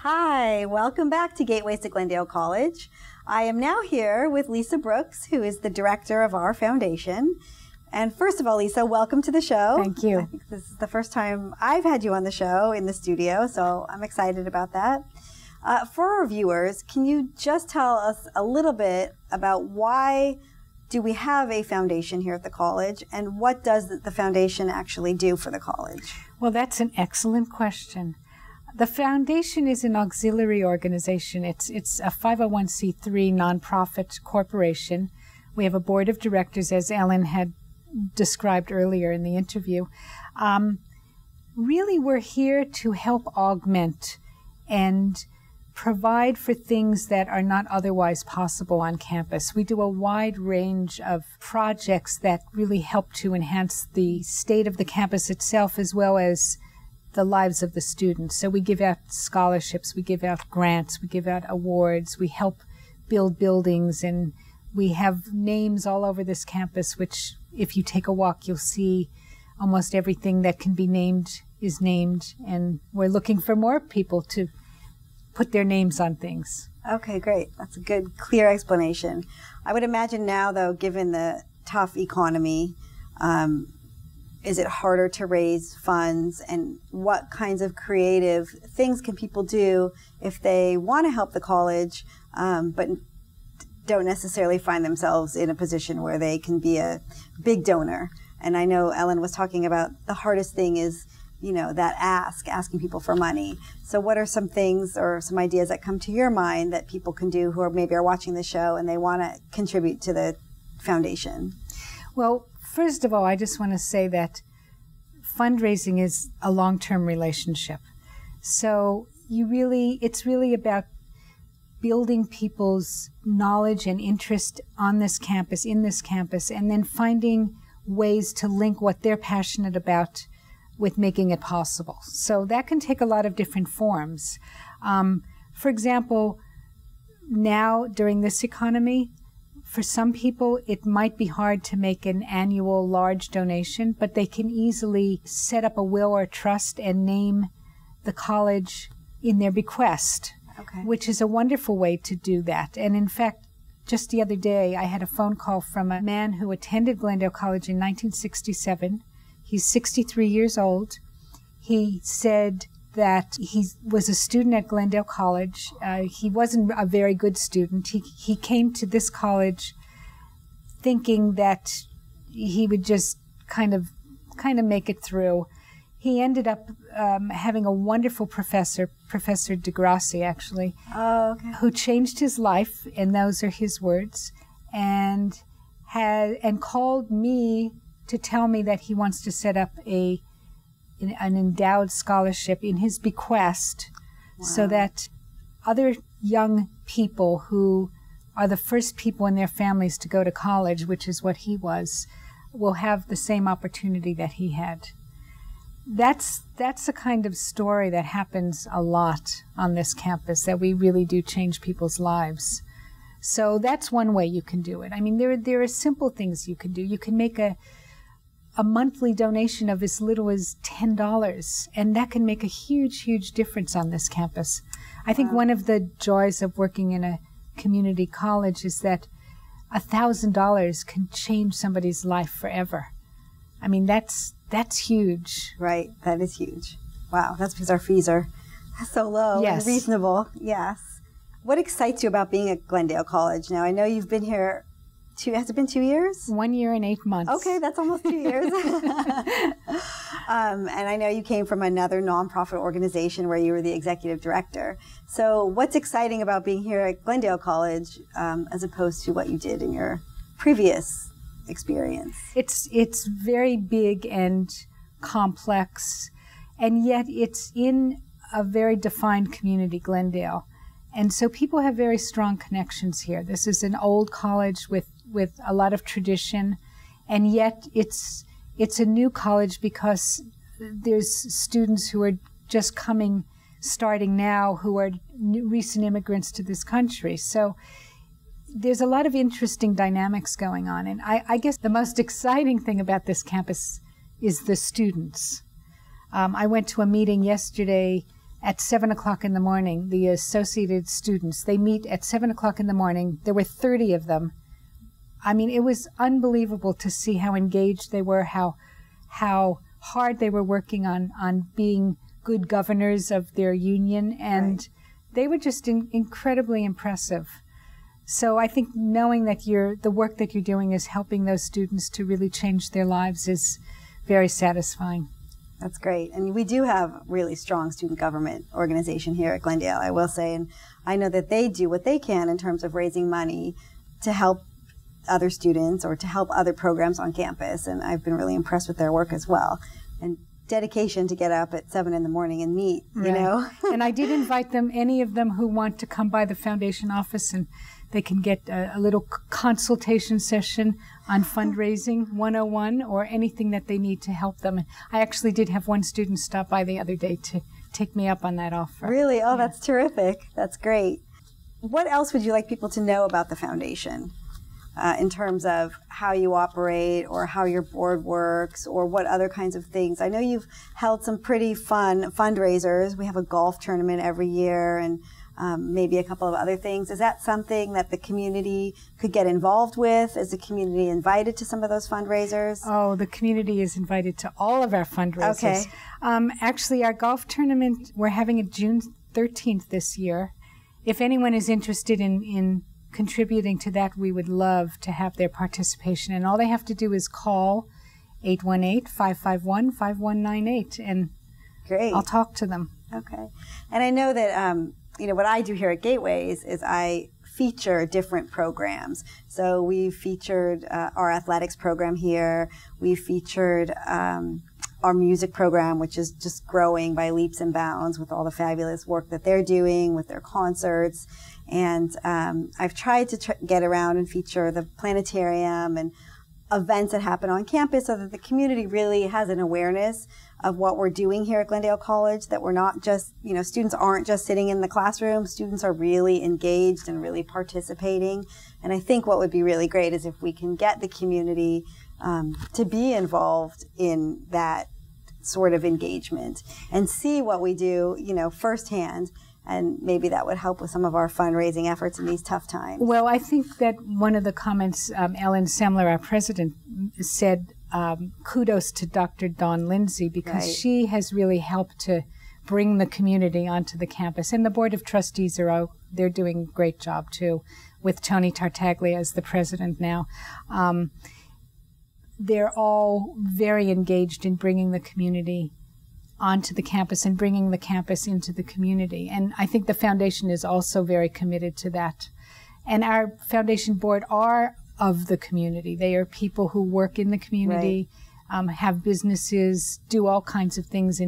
Hi, welcome back to Gateways to Glendale College. I am now here with Lisa Brooks, who is the director of our foundation. And first of all, Lisa, welcome to the show. Thank you. I think this is the first time I've had you on the show in the studio, so I'm excited about that. For our viewers, can you just tell us a little bit about why do we have a foundation here at the college, and what does the foundation actually do for the college? Well, that's an excellent question. The foundation is an auxiliary organization. It's a 501c3 nonprofit corporation. We have a board of directors, as Ellen had described earlier in the interview. Really, we're here to help augment and provide for things that are not otherwise possible on campus. We do a wide range of projects that really help to enhance the state of the campus itself, as well as the lives of the students. So we give out scholarships, we give out grants, we give out awards, we help build buildings, and we have names all over this campus, which if you take a walk, you'll see almost everything that can be named is named, and we're looking for more people to put their names on things. Okay, great. That's a good, clear explanation. I would imagine now, though, given the tough economy, is it harder to raise funds, and what kinds of creative things can people do if they want to help the college, but don't necessarily find themselves in a position where they can be a big donor? And I know Ellen was talking about the hardest thing is, you know, that asking people for money. So what are some things or some ideas that come to your mind that people can do who are maybe watching the show and they want to contribute to the foundation? Well, first of all, I just want to say that fundraising is a long-term relationship. So it's really about building people's knowledge and interest on this campus, in this campus, and then finding ways to link what they're passionate about with making it possible. So that can take a lot of different forms. For example, now during this economy, for some people, it might be hard to make an annual large donation, but they can easily set up a will or trust and name the college in their bequest, which is a wonderful way to do that. And in fact, just the other day, I had a phone call from a man who attended Glendale College in 1967. He's 63 years old. He said that he was a student at Glendale College. He wasn't a very good student. He came to this college thinking that he would just kind of make it through. He ended up having a wonderful professor, Professor DeGrassi, actually, who changed his life, and those are his words, and called me to tell me that he wants to set up an endowed scholarship in his bequest. Wow. So that other young people who are the first people in their families to go to college, which is what he was, will have the same opportunity that he had. That's a kind of story that happens a lot on this campus, that we really do change people's lives. So that's one way you can do it. I mean, there are simple things you can do. You can make a monthly donation of as little as $10, and that can make a huge, huge difference on this campus. I think one of the joys of working in a community college is that $1,000 can change somebody's life forever. I mean, that's huge. Right, that is huge. Wow, that's because our fees are so low and reasonable. Yes. What excites you about being at Glendale College? Now, I know you've been here has it been 2 years? 1 year and 8 months. Okay, that's almost 2 years. And I know you came from another nonprofit organization where you were the executive director. So what's exciting about being here at Glendale College as opposed to what you did in your previous experience? It's very big and complex, and yet it's in a very defined community, Glendale. And so people have very strong connections here. This is an old college with a lot of tradition, and yet it's a new college because there's students who are just starting now, who are recent immigrants to this country. So there's a lot of interesting dynamics going on. And I guess the most exciting thing about this campus is the students. I went to a meeting yesterday at 7 o'clock in the morning. The associated students, they meet at 7 o'clock in the morning. There were 30 of them. I mean, it was unbelievable to see how engaged they were, how hard they were working on being good governors of their union, and they were just incredibly impressive. So I think knowing that the work that you're doing is helping those students to really change their lives is very satisfying. That's great. And we do have really strong student government organization here at Glendale, I will say. And I know that they do what they can in terms of raising money to help other students or to help other programs on campus. And I've been really impressed with their work as well. And dedication to get up at 7 in the morning and meet, you know. And I did invite them, any of them who want to come by the foundation office, and they can get a little consultation session on fundraising 101 or anything that they need to help them. I actually did have one student stop by the other day to take me up on that offer. Really? Oh, that's terrific. That's great. What else would you like people to know about the foundation? In terms of how you operate or how your board works or what other kinds of things. I know you've held some pretty fun fundraisers. We have a golf tournament every year and maybe a couple of other things. Is that something that the community could get involved with? Is the community invited to some of those fundraisers? Oh, the community is invited to all of our fundraisers. Okay. Actually, our golf tournament, we're having it June 13th this year. If anyone is interested in contributing to that, we would love to have their participation. And all they have to do is call 818-551-5198, and great. I'll talk to them. Okay. And I know that, you know, what I do here at Gateways is I feature different programs. So we featured our athletics program here. We featured our music program, which is just growing by leaps and bounds with all the fabulous work that they're doing with their concerts. And I've tried to get around and feature the planetarium and events that happen on campus so that the community really has an awareness of what we're doing here at Glendale College, that we're not just, you know, students aren't just sitting in the classroom. Students are really engaged and really participating. And I think what would be really great is if we can get the community to be involved in that sort of engagement and see what we do, you know, firsthand. And maybe that would help with some of our fundraising efforts in these tough times. Well, I think that one of the comments, Ellen Semler, our president, said kudos to Dr. Dawn Lindsay, because she has really helped to bring the community onto the campus. And the Board of Trustees they're doing a great job too, with Tony Tartaglia as the president now. They're all very engaged in bringing the community onto the campus and bringing the campus into the community. And I think the foundation is also very committed to that. And our foundation board are of the community. They are people who work in the community, have businesses, do all kinds of things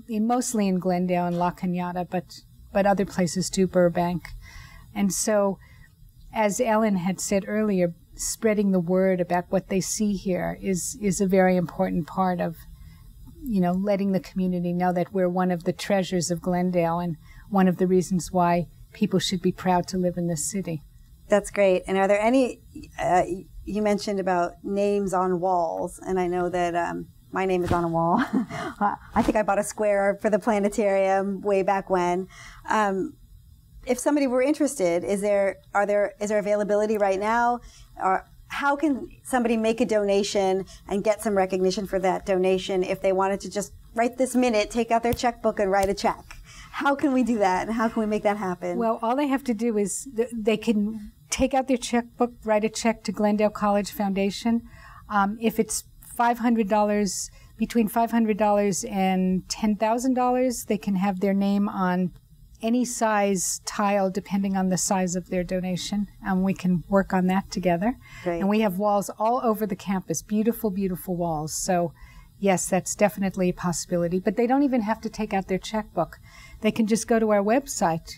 mostly in Glendale and La Cañada, but other places too, Burbank. And so, as Ellen had said earlier, spreading the word about what they see here is a very important part of, you know, letting the community know that we're one of the treasures of Glendale and one of the reasons why people should be proud to live in this city. That's great. And are there any, you mentioned about names on walls, and I know that my name is on a wall. I think I bought a square for the planetarium way back when. If somebody were interested, is there availability right now? How can somebody make a donation and get some recognition for that donation if they wanted to just right this minute take out their checkbook and write a check? How can we do that, and how can we make that happen? Well, all they have to do is they can take out their checkbook, write a check to Glendale College Foundation. If it's $500, between $500 and $10,000, they can have their name on any size tile depending on the size of their donation, and we can work on that together. Great. And we have walls all over the campus, beautiful, beautiful walls. So yes, that's definitely a possibility, but they don't even have to take out their checkbook. They can just go to our website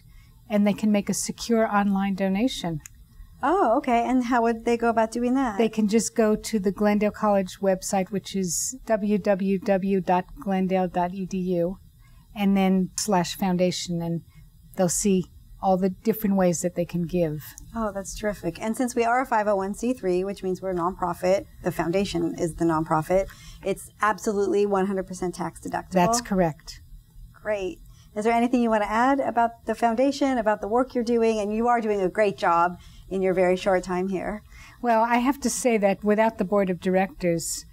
and they can make a secure online donation. Oh, okay. And how would they go about doing that? They can just go to the Glendale College website, which is www.glendale.edu, and then /foundation, and they'll see all the different ways that they can give. Oh, that's terrific. And since we are a 501c3, which means we're a nonprofit, the foundation is the nonprofit, it's absolutely 100% tax deductible. That's correct. Great. Is there anything you want to add about the foundation, about the work you're doing? And you are doing a great job in your very short time here. Well, I have to say that without the board of directors,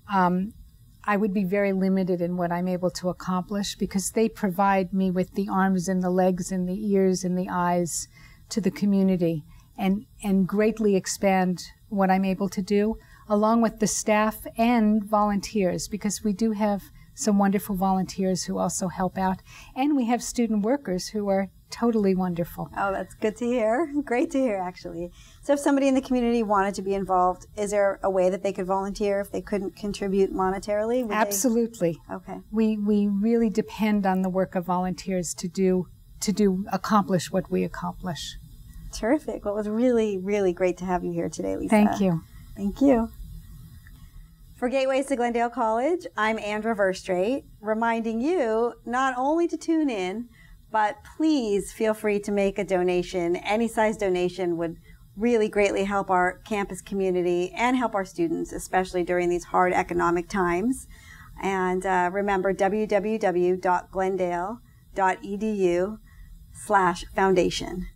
I would be very limited in what I'm able to accomplish, because they provide me with the arms and the legs and the ears and the eyes to the community, and greatly expand what I'm able to do, along with the staff and volunteers, because we do have some wonderful volunteers who also help out, and we have student workers who are totally wonderful. Oh, that's good to hear. Great to hear, actually. So if somebody in the community wanted to be involved, is there a way that they could volunteer if they couldn't contribute monetarily? Absolutely. Okay. We really depend on the work of volunteers to accomplish what we accomplish. Terrific. Well, it was really, really great to have you here today, Lisa. Thank you. Thank you. For Gateways to Glendale College, I'm Andra Verstrate, reminding you not only to tune in, but please feel free to make a donation. Any size donation would really greatly help our campus community and help our students, especially during these hard economic times. And remember, www.glendale.edu/foundation.